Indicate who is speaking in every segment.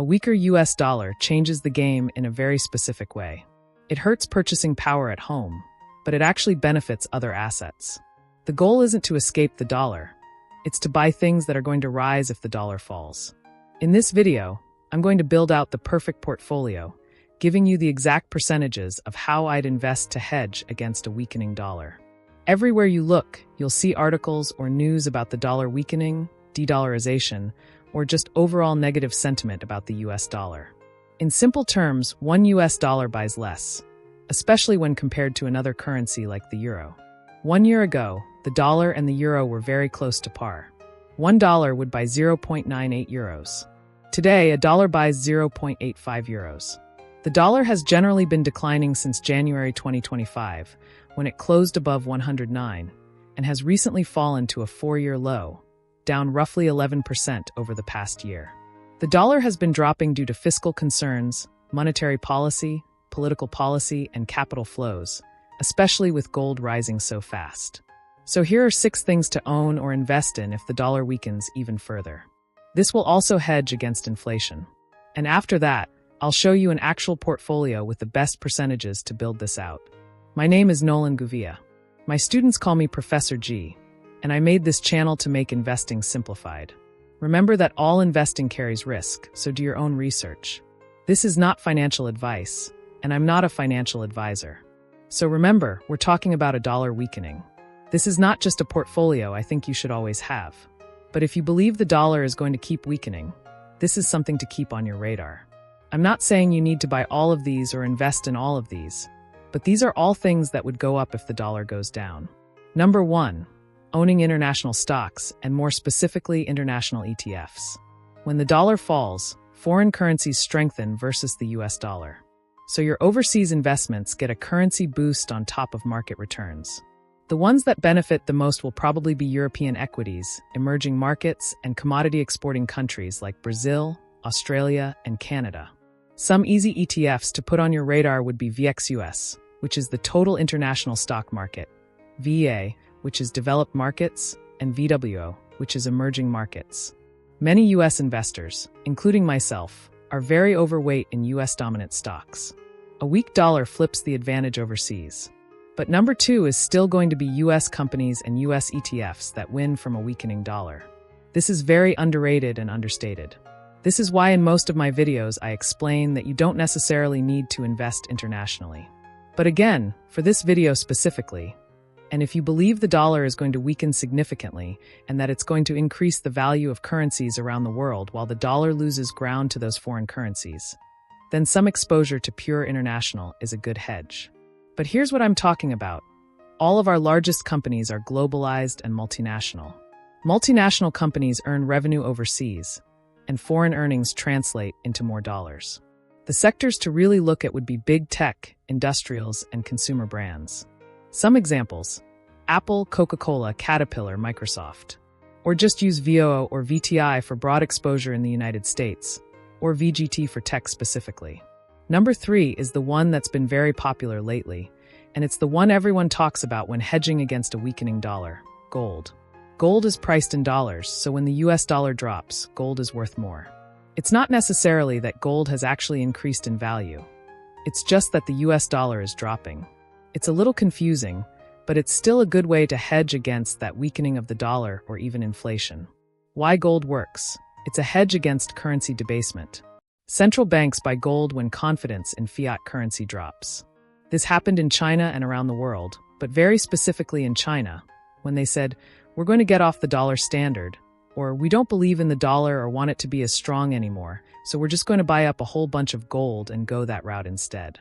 Speaker 1: A weaker US dollar changes the game in a very specific way. It hurts purchasing power at home, but it actually benefits other assets. The goal isn't to escape the dollar. It's to buy things that are going to rise if the dollar falls. In this video, I'm going to build out the perfect portfolio, giving you the exact percentages of how I'd invest to hedge against a weakening dollar. Everywhere you look, you'll see articles or news about the dollar weakening, de-dollarization, or just overall negative sentiment about the US dollar. In simple terms, one US dollar buys less, especially when compared to another currency like the euro. 1 year ago, the dollar and the euro were very close to par. $1 would buy 0.98 euros. Today, a dollar buys 0.85 euros. The dollar has generally been declining since January 2025, when it closed above 109, and has recently fallen to a 4-year low, down roughly 11% over the past year. The dollar has been dropping due to fiscal concerns, monetary policy, political policy, and capital flows, especially with gold rising so fast. So here are 6 things to own or invest in if the dollar weakens even further. This will also hedge against inflation. And after that, I'll show you an actual portfolio with the best percentages to build this out. My name is Nolan Gouveia. My students call me Professor G, and I made this channel to make investing simplified. Remember that all investing carries risk, so do your own research. This is not financial advice, and I'm not a financial advisor. So remember, we're talking about a dollar weakening. This is not just a portfolio I think you should always have. But if you believe the dollar is going to keep weakening, this is something to keep on your radar. I'm not saying you need to buy all of these or invest in all of these, but these are all things that would go up if the dollar goes down. Number 1, owning international stocks, and more specifically international ETFs. When the dollar falls, foreign currencies strengthen versus the US dollar. So your overseas investments get a currency boost on top of market returns. The ones that benefit the most will probably be European equities, emerging markets, and commodity exporting countries like Brazil, Australia, and Canada. Some easy ETFs to put on your radar would be VXUS, which is the total international stock market, VEA, which is developed markets, and VWO, which is emerging markets. Many US investors, including myself, are very overweight in US-dominant stocks. A weak dollar flips the advantage overseas. But number 2 is still going to be US companies and US ETFs that win from a weakening dollar. This is very underrated and understated. This is why in most of my videos I explain that you don't necessarily need to invest internationally. But again, for this video specifically, and if you believe the dollar is going to weaken significantly and that it's going to increase the value of currencies around the world while the dollar loses ground to those foreign currencies, then some exposure to pure international is a good hedge. But here's what I'm talking about. All of our largest companies are globalized and multinational. Multinational companies earn revenue overseas, and foreign earnings translate into more dollars. The sectors to really look at would be big tech, industrials, and consumer brands. Some examples: Apple, Coca-Cola, Caterpillar, Microsoft. Or just use VOO or VTI for broad exposure in the United States, or VGT for tech specifically. Number 3 is the one that's been very popular lately, and it's the one everyone talks about when hedging against a weakening dollar: gold. Gold is priced in dollars, so when the US dollar drops, gold is worth more. It's not necessarily that gold has actually increased in value. It's just that the US dollar is dropping. It's a little confusing, but it's still a good way to hedge against that weakening of the dollar or even inflation. Why gold works? It's a hedge against currency debasement. Central banks buy gold when confidence in fiat currency drops. This happened in China and around the world, but very specifically in China, when they said, "We're going to get off the dollar standard," or "We don't believe in the dollar or want it to be as strong anymore, so we're just going to buy up a whole bunch of gold and go that route instead."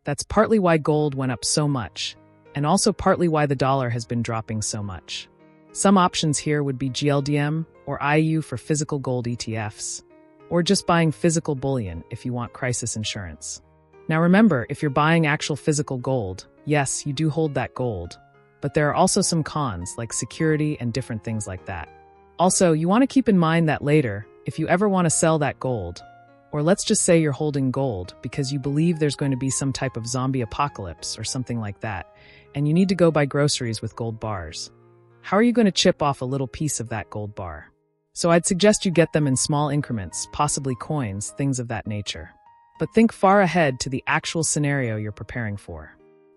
Speaker 1: That's partly why gold went up so much, and also partly why the dollar has been dropping so much. Some options here would be GLDM or IU for physical gold ETFs, or just buying physical bullion if you want crisis insurance. Now remember, if you're buying actual physical gold, yes, you do hold that gold, but there are also some cons like security and different things like that. Also, you want to keep in mind that later, if you ever want to sell that gold, or let's just say you're holding gold because you believe there's going to be some type of zombie apocalypse or something like that, and you need to go buy groceries with gold bars. How are you going to chip off a little piece of that gold bar? So I'd suggest you get them in small increments, possibly coins, things of that nature. But think far ahead to the actual scenario you're preparing for.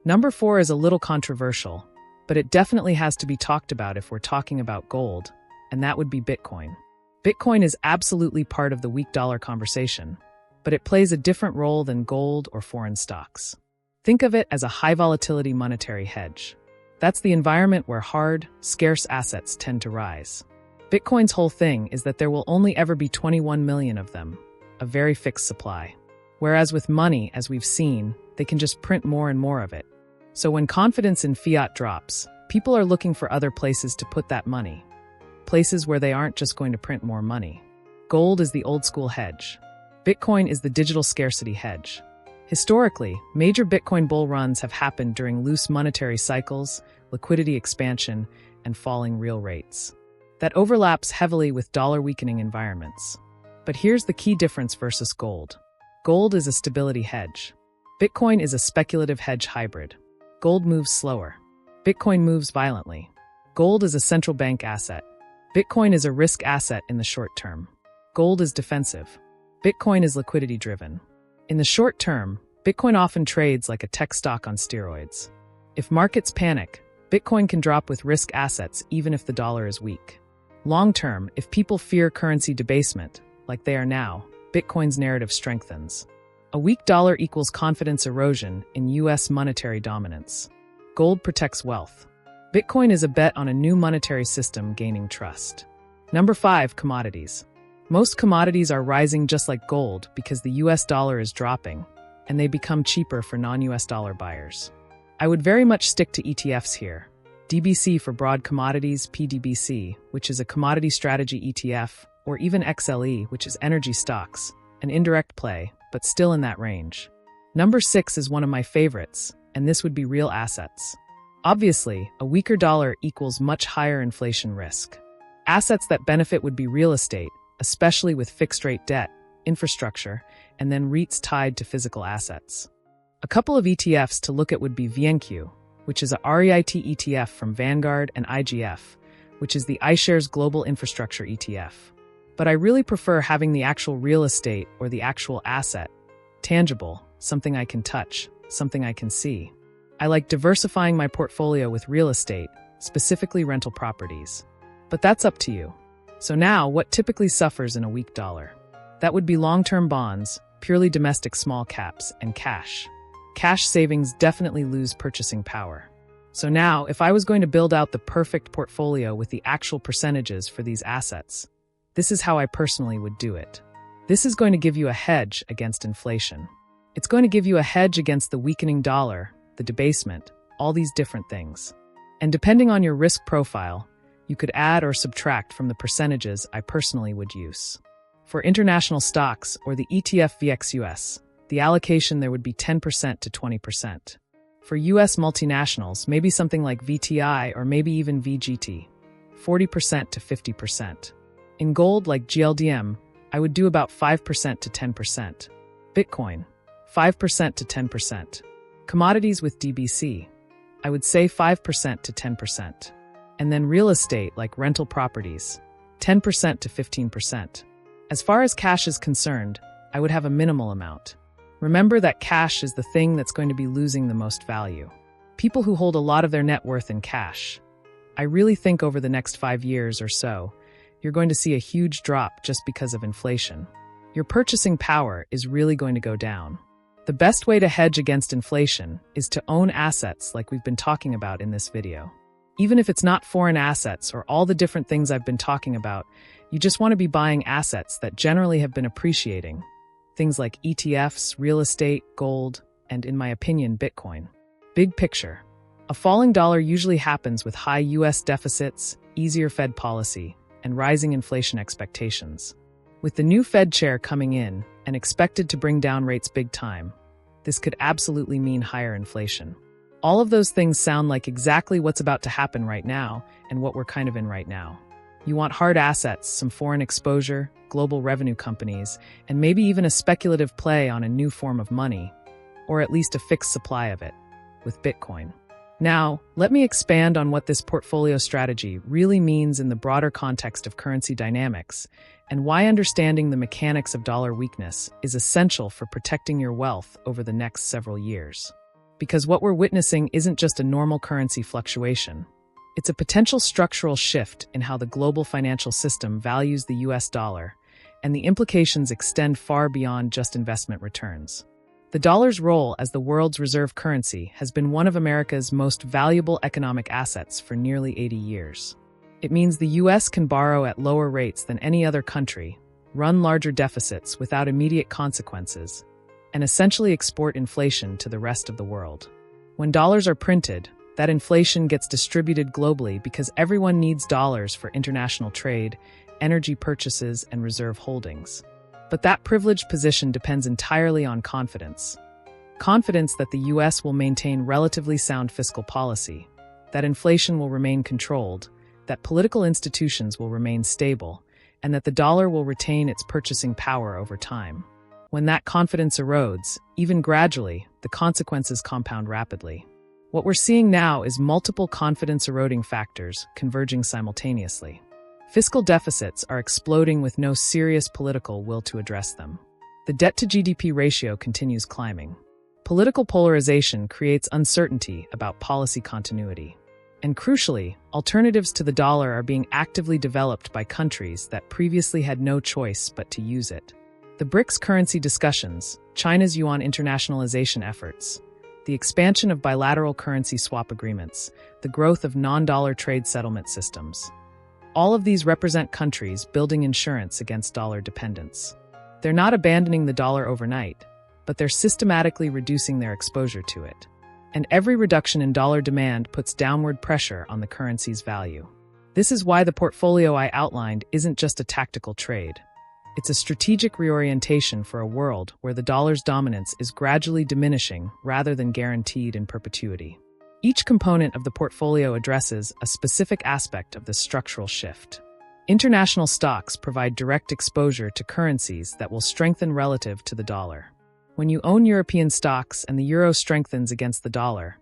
Speaker 1: Number 4 is a little controversial, but it definitely has to be talked about if we're talking about gold, and that would be Bitcoin. Bitcoin is absolutely part of the weak dollar conversation, but it plays a different role than gold or foreign stocks. Think of it as a high-volatility monetary hedge. That's the environment where hard, scarce assets tend to rise. Bitcoin's whole thing is that there will only ever be 21 million of them, a very fixed supply. Whereas with money, as we've seen, they can just print more and more of it. So when confidence in fiat drops, people are looking for other places to put that money. Places where they aren't just going to print more money. Gold is the old-school hedge. Bitcoin is the digital scarcity hedge. Historically, major Bitcoin bull runs have happened during loose monetary cycles, liquidity expansion, and falling real rates. That overlaps heavily with dollar weakening environments. But here's the key difference versus gold. Gold is a stability hedge. Bitcoin is a speculative hedge hybrid. Gold moves slower. Bitcoin moves violently. Gold is a central bank asset. Bitcoin is a risk asset in the short term. Gold is defensive. Bitcoin is liquidity-driven. In the short term, Bitcoin often trades like a tech stock on steroids. If markets panic, Bitcoin can drop with risk assets even if the dollar is weak. Long term, if people fear currency debasement, like they are now, Bitcoin's narrative strengthens. A weak dollar equals confidence erosion in U.S. monetary dominance. Gold protects wealth. Bitcoin is a bet on a new monetary system gaining trust. Number 5, commodities. Most commodities are rising just like gold because the US dollar is dropping, and they become cheaper for non-US dollar buyers. I would very much stick to ETFs here. DBC for broad commodities, PDBC, which is a commodity strategy ETF, or even XLE, which is energy stocks, an indirect play, but still in that range. Number 6 is one of my favorites, and this would be real assets. Obviously, a weaker dollar equals much higher inflation risk. Assets that benefit would be real estate, especially with fixed-rate debt, infrastructure, and then REITs tied to physical assets. A couple of ETFs to look at would be VNQ, which is a REIT ETF from Vanguard, and IGF, which is the iShares Global Infrastructure ETF. But I really prefer having the actual real estate or the actual asset, tangible, something I can touch, something I can see. I like diversifying my portfolio with real estate, specifically rental properties. But that's up to you. So now, what typically suffers in a weak dollar? That would be long-term bonds, purely domestic small caps, and cash. Cash savings definitely lose purchasing power. So now, if I was going to build out the perfect portfolio with the actual percentages for these assets, this is how I personally would do it. This is going to give you a hedge against inflation. It's going to give you a hedge against the weakening dollar, the debasement, all these different things. And depending on your risk profile, you could add or subtract from the percentages I personally would use. For international stocks or the ETF VXUS, the allocation there would be 10% to 20%. For US multinationals, maybe something like VTI or maybe even VGT, 40% to 50%. In gold like GLDM, I would do about 5% to 10%. Bitcoin, 5% to 10%. Commodities with DBC, I would say 5% to 10%. And then real estate like rental properties, 10% to 15%. As far as cash is concerned, I would have a minimal amount. Remember that cash is the thing that's going to be losing the most value. People who hold a lot of their net worth in cash, I really think over the next 5 years or so, you're going to see a huge drop just because of inflation. Your purchasing power is really going to go down. The best way to hedge against inflation is to own assets like we've been talking about in this video. Even if it's not foreign assets or all the different things I've been talking about, you just want to be buying assets that generally have been appreciating. Things like ETFs, real estate, gold, and in my opinion, Bitcoin. Big picture. A falling dollar usually happens with high US deficits, easier Fed policy, and rising inflation expectations. With the new Fed chair coming in and expected to bring down rates big time, this could absolutely mean higher inflation. All of those things sound like exactly what's about to happen right now and what we're kind of in right now. You want hard assets, some foreign exposure, global revenue companies, and maybe even a speculative play on a new form of money, or at least a fixed supply of it, with Bitcoin. Now, let me expand on what this portfolio strategy really means in the broader context of currency dynamics, and why understanding the mechanics of dollar weakness is essential for protecting your wealth over the next several years. Because what we're witnessing isn't just a normal currency fluctuation. It's a potential structural shift in how the global financial system values the US dollar, and the implications extend far beyond just investment returns. The dollar's role as the world's reserve currency has been one of America's most valuable economic assets for nearly 80 years. It means the US can borrow at lower rates than any other country, run larger deficits without immediate consequences, and essentially export inflation to the rest of the world. When dollars are printed, that inflation gets distributed globally because everyone needs dollars for international trade, energy purchases, and reserve holdings. But that privileged position depends entirely on confidence. Confidence that the US will maintain relatively sound fiscal policy, that inflation will remain controlled, that political institutions will remain stable, and that the dollar will retain its purchasing power over time. When that confidence erodes, even gradually, the consequences compound rapidly. What we're seeing now is multiple confidence-eroding factors converging simultaneously. Fiscal deficits are exploding with no serious political will to address them. The debt-to-GDP ratio continues climbing. Political polarization creates uncertainty about policy continuity. And crucially, alternatives to the dollar are being actively developed by countries that previously had no choice but to use it. The BRICS currency discussions, China's yuan internationalization efforts, the expansion of bilateral currency swap agreements, the growth of non-dollar trade settlement systems. All of these represent countries building insurance against dollar dependence. They're not abandoning the dollar overnight, but they're systematically reducing their exposure to it. And every reduction in dollar demand puts downward pressure on the currency's value. This is why the portfolio I outlined isn't just a tactical trade. It's a strategic reorientation for a world where the dollar's dominance is gradually diminishing rather than guaranteed in perpetuity. Each component of the portfolio addresses a specific aspect of this structural shift. International stocks provide direct exposure to currencies that will strengthen relative to the dollar. When you own European stocks and the euro strengthens against the dollar,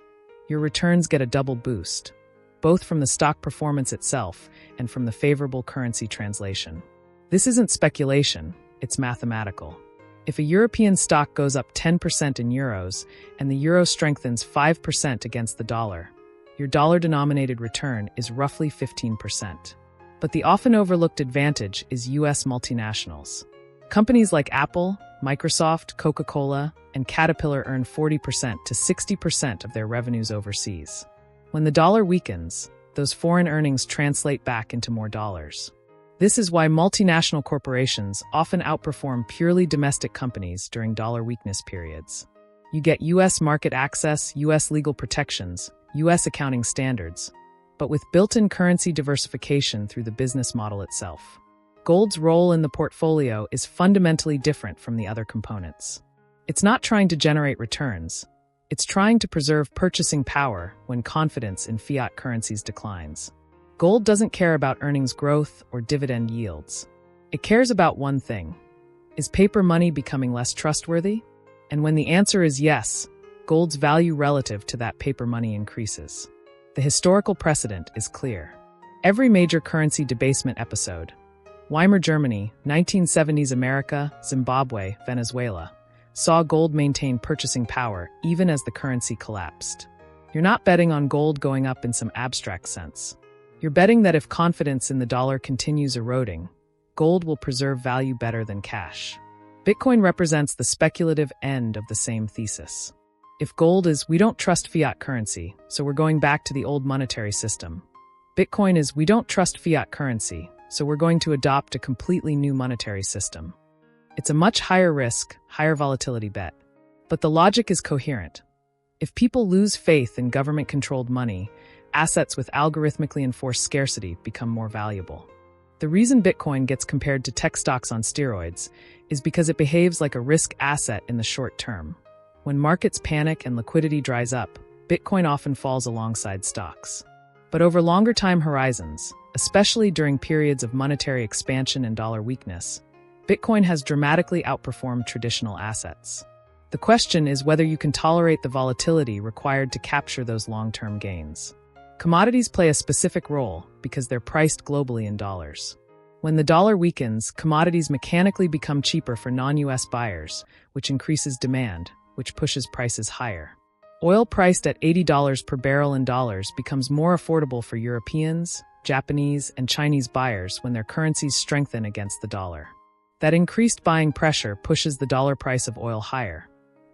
Speaker 1: your returns get a double boost, both from the stock performance itself and from the favorable currency translation. This isn't speculation, it's mathematical. If a European stock goes up 10% in euros and the euro strengthens 5% against the dollar, your dollar-denominated return is roughly 15%. But the often overlooked advantage is US multinationals. Companies like Apple, Microsoft, Coca-Cola, and Caterpillar earn 40% to 60% of their revenues overseas. When the dollar weakens, those foreign earnings translate back into more dollars. This is why multinational corporations often outperform purely domestic companies during dollar weakness periods. You get US market access, US legal protections, US accounting standards, but with built-in currency diversification through the business model itself. Gold's role in the portfolio is fundamentally different from the other components. It's not trying to generate returns. It's trying to preserve purchasing power when confidence in fiat currencies declines. Gold doesn't care about earnings growth or dividend yields. It cares about one thing. Is paper money becoming less trustworthy? And when the answer is yes, gold's value relative to that paper money increases. The historical precedent is clear. Every major currency debasement episode, Weimar Germany, 1970s America, Zimbabwe, Venezuela, saw gold maintain purchasing power even as the currency collapsed. You're not betting on gold going up in some abstract sense. You're betting that if confidence in the dollar continues eroding, gold will preserve value better than cash. Bitcoin represents the speculative end of the same thesis. If gold is, we don't trust fiat currency, so we're going back to the old monetary system. Bitcoin is, we don't trust fiat currency, so we're going to adopt a completely new monetary system. It's a much higher risk, higher volatility bet. But the logic is coherent. If people lose faith in government-controlled money, assets with algorithmically enforced scarcity become more valuable. The reason Bitcoin gets compared to tech stocks on steroids is because it behaves like a risk asset in the short term. When markets panic and liquidity dries up, Bitcoin often falls alongside stocks. But over longer time horizons, especially during periods of monetary expansion and dollar weakness, Bitcoin has dramatically outperformed traditional assets. The question is whether you can tolerate the volatility required to capture those long-term gains. Commodities play a specific role because they're priced globally in dollars. When the dollar weakens, commodities mechanically become cheaper for non-US buyers, which increases demand, which pushes prices higher. Oil priced at $80 per barrel in dollars becomes more affordable for Europeans, Japanese, and Chinese buyers when their currencies strengthen against the dollar. That increased buying pressure pushes the dollar price of oil higher,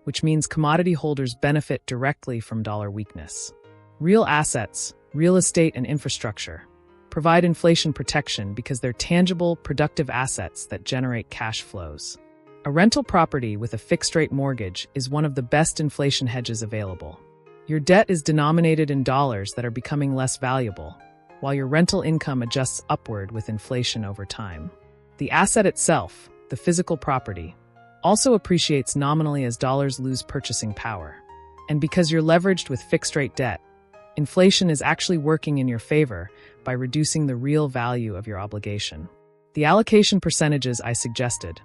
Speaker 1: which means commodity holders benefit directly from dollar weakness. Real assets, real estate and infrastructure, provide inflation protection because they're tangible, productive assets that generate cash flows. A rental property with a fixed-rate mortgage is one of the best inflation hedges available. Your debt is denominated in dollars that are becoming less valuable, while your rental income adjusts upward with inflation over time. The asset itself, the physical property, also appreciates nominally as dollars lose purchasing power. And because you're leveraged with fixed-rate debt, inflation is actually working in your favor by reducing the real value of your obligation. The allocation percentages I suggested,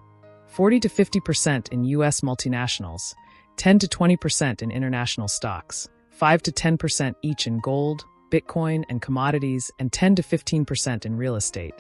Speaker 1: 40 to 50% in US multinationals, 10 to 20% in international stocks, 5 to 10% each in gold, Bitcoin, and commodities, and 10 to 15% in real estate,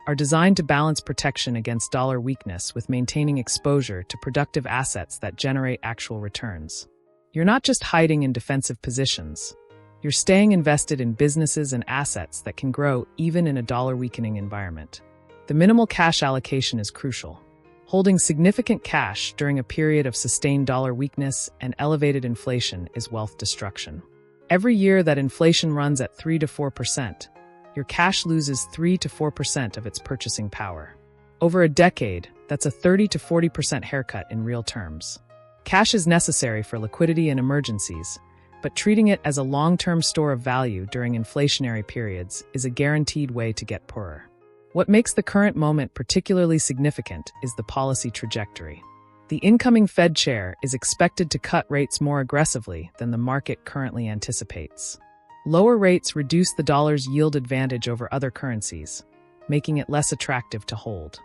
Speaker 1: are designed to balance protection against dollar weakness with maintaining exposure to productive assets that generate actual returns. You're not just hiding in defensive positions. You're staying invested in businesses and assets that can grow even in a dollar-weakening environment. The minimal cash allocation is crucial. Holding significant cash during a period of sustained dollar weakness and elevated inflation is wealth destruction. Every year that inflation runs at 3 to 4%, your cash loses 3 to 4% of its purchasing power. Over a decade, that's a 30 to 40% haircut in real terms. Cash is necessary for liquidity and emergencies, but treating it as a long-term store of value during inflationary periods is a guaranteed way to get poorer. What makes the current moment particularly significant is the policy trajectory. The incoming Fed chair is expected to cut rates more aggressively than the market currently anticipates. Lower rates reduce the dollar's yield advantage over other currencies, making it less attractive to hold.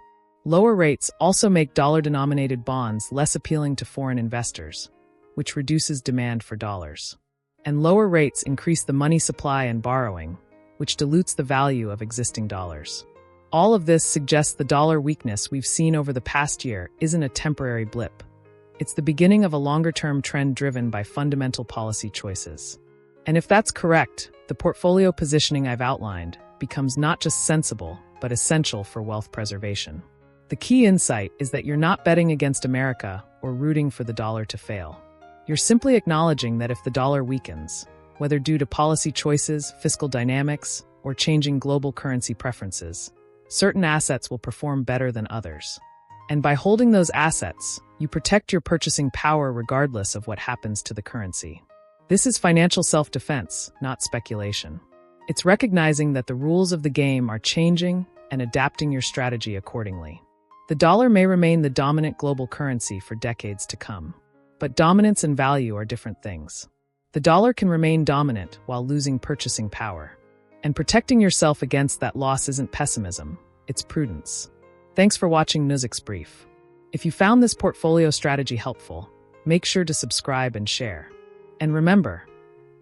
Speaker 1: Lower rates also make dollar-denominated bonds less appealing to foreign investors, which reduces demand for dollars. And lower rates increase the money supply and borrowing, which dilutes the value of existing dollars. All of this suggests the dollar weakness we've seen over the past year isn't a temporary blip. It's the beginning of a longer-term trend driven by fundamental policy choices. And if that's correct, the portfolio positioning I've outlined becomes not just sensible, but essential for wealth preservation. The key insight is that you're not betting against America or rooting for the dollar to fail. You're simply acknowledging that if the dollar weakens, whether due to policy choices, fiscal dynamics, or changing global currency preferences, certain assets will perform better than others. And by holding those assets, you protect your purchasing power regardless of what happens to the currency. This is financial self-defense, not speculation. It's recognizing that the rules of the game are changing and adapting your strategy accordingly. The dollar may remain the dominant global currency for decades to come, but dominance and value are different things. The dollar can remain dominant while losing purchasing power. And protecting yourself against that loss isn't pessimism, it's prudence. Thanks for watching Nuzik's Brief. If you found this portfolio strategy helpful, make sure to subscribe and share. And remember,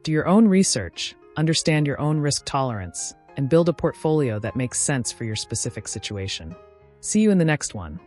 Speaker 1: do your own research, understand your own risk tolerance, and build a portfolio that makes sense for your specific situation. See you in the next one.